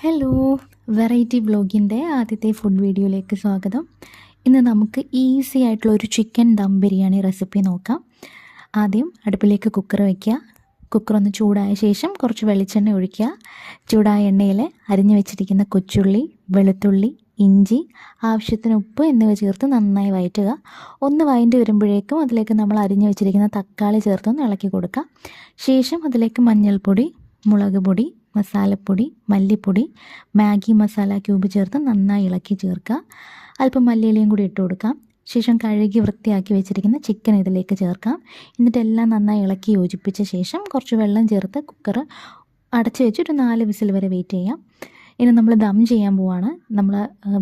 Hello, variety വ്ലോഗിൻ്റെ ആദ്യത്തെ food വീഡിയോയിലേക്ക് സ്വാഗതം. ഇന്ന് നമുക്ക് ഈസി ആയിട്ടുള്ള ഒരു ചിക്കൻ ദം ബിരിയാണി റെസിപ്പി നോക്കാം. ആദ്യം അടുപ്പിലേക്ക് കുക്കർ വയ്ക്കുക. കുക്കർ ഒന്ന് ചൂടായ ശേഷം കുറച്ച് വെളിച്ചെണ്ണ ഒഴിക്കുക. ചൂടായ എണ്ണയിൽ അരിഞ്ഞു വെച്ചിരിക്കുന്ന കൊച്ചുള്ളി, വെളുത്തുള്ളി, ഇഞ്ചി, ആവശ്യത്തിന് ഉപ്പ് എന്നിവ ചേർത്ത് നന്നായി വഴറ്റുക. ഒന്ന് വഴണ്ടി വരുമ്പോഴേക്കും അതിലേക്ക് നമ്മൾ അരിഞ്ഞു വെച്ചിരിക്കുന്ന തക്കാളി ചേർത്തൊന്ന് ഇളക്കി കൊടുക്കുക. ശേഷം അതിലേക്ക് മഞ്ഞൾപ്പൊടി, മുളക് പൊടി, മസാലപ്പൊടി, മല്ലിപ്പൊടി, മാഗി മസാല ക്യൂബ് ചേർത്ത് നന്നായി ഇളക്കി ചേർക്കുക. അല്പം മല്ലിയിലയും കൂടി ഇട്ട് കൊടുക്കാം. ശേഷം കഴുകി വൃത്തിയാക്കി വെച്ചിരിക്കുന്ന ചിക്കൻ ഇതിലേക്ക് ചേർക്കാം. എന്നിട്ടെല്ലാം നന്നായി ഇളക്കി യോജിപ്പിച്ച ശേഷം കുറച്ച് വെള്ളം ചേർത്ത് കുക്കർ അടച്ച് വെച്ചിട്ട് 4 വിസിൽ വരെ വെയിറ്റ് ചെയ്യാം. ഇനി നമ്മൾ ദം ചെയ്യാൻ പോവാണ്. നമ്മൾ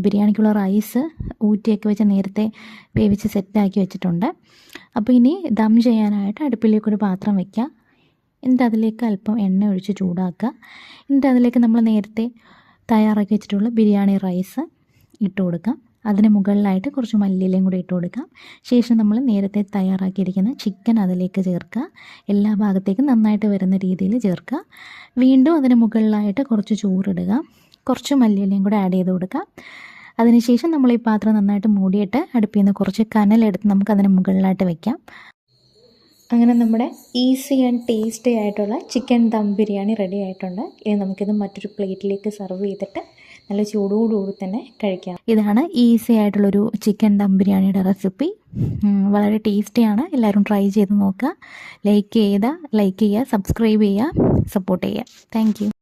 ബിരിയാണിക്കുള്ള റൈസ് ഊറ്റിയൊക്കെ വെച്ച് നേരത്തെ വേവിച്ച് സെറ്റാക്കി വെച്ചിട്ടുണ്ട്. അപ്പോൾ ഇനി ദം ചെയ്യാനായിട്ട് അടുപ്പിലേക്കൊരു പാത്രം വയ്ക്കുക. എന്നിട്ട് അതിലേക്ക് അല്പം എണ്ണ ഒഴിച്ച് ചൂടാക്കുക. എന്നിട്ട് അതിലേക്ക് നമ്മൾ നേരത്തെ തയ്യാറാക്കി വെച്ചിട്ടുള്ള ബിരിയാണി റൈസ് ഇട്ട് കൊടുക്കാം. അതിന് മുകളിലായിട്ട് കുറച്ച് മല്ലിയിലയും കൂടി ഇട്ട് കൊടുക്കാം. ശേഷം നമ്മൾ നേരത്തെ തയ്യാറാക്കിയിരിക്കുന്ന ചിക്കൻ അതിലേക്ക് ചേർക്കുക. എല്ലാ ഭാഗത്തേക്കും നന്നായിട്ട് വരുന്ന രീതിയിൽ ചേർക്കുക. വീണ്ടും അതിന് മുകളിലായിട്ട് കുറച്ച് ചോറിടുക. കുറച്ച് മല്ലിയിലയും കൂടി ആഡ് ചെയ്ത് കൊടുക്കുക. അതിനുശേഷം നമ്മൾ ഈ പാത്രം നന്നായിട്ട് മൂടിയിട്ട് അടുപ്പിൽ നിന്ന് കുറച്ച് കനലെടുത്ത് നമുക്ക് അതിന് മുകളിലായിട്ട് വയ്ക്കാം. അങ്ങനെ നമ്മുടെ ഈസി ആൻഡ് ടേസ്റ്റി ആയിട്ടുള്ള ചിക്കൻ ദം ബിരിയാണി റെഡി ആയിട്ടുണ്ട്. ഇനി നമുക്കിത് മറ്റൊരു പ്ലേറ്റിലേക്ക് സെർവ് ചെയ്തിട്ട് നല്ല ചൂടോടുകൂടി തന്നെ കഴിക്കാം. ഇതാണ് ഈസി ആയിട്ടുള്ളൊരു ചിക്കൻ ദം ബിരിയാണിയുടെ റെസിപ്പി. വളരെ ടേസ്റ്റിയാണ്. എല്ലാവരും ട്രൈ ചെയ്ത് നോക്കുക. ലൈക്ക് ചെയ്യുക, സബ്സ്ക്രൈബ് ചെയ്യുക, സപ്പോർട്ട് ചെയ്യുക. Thank you.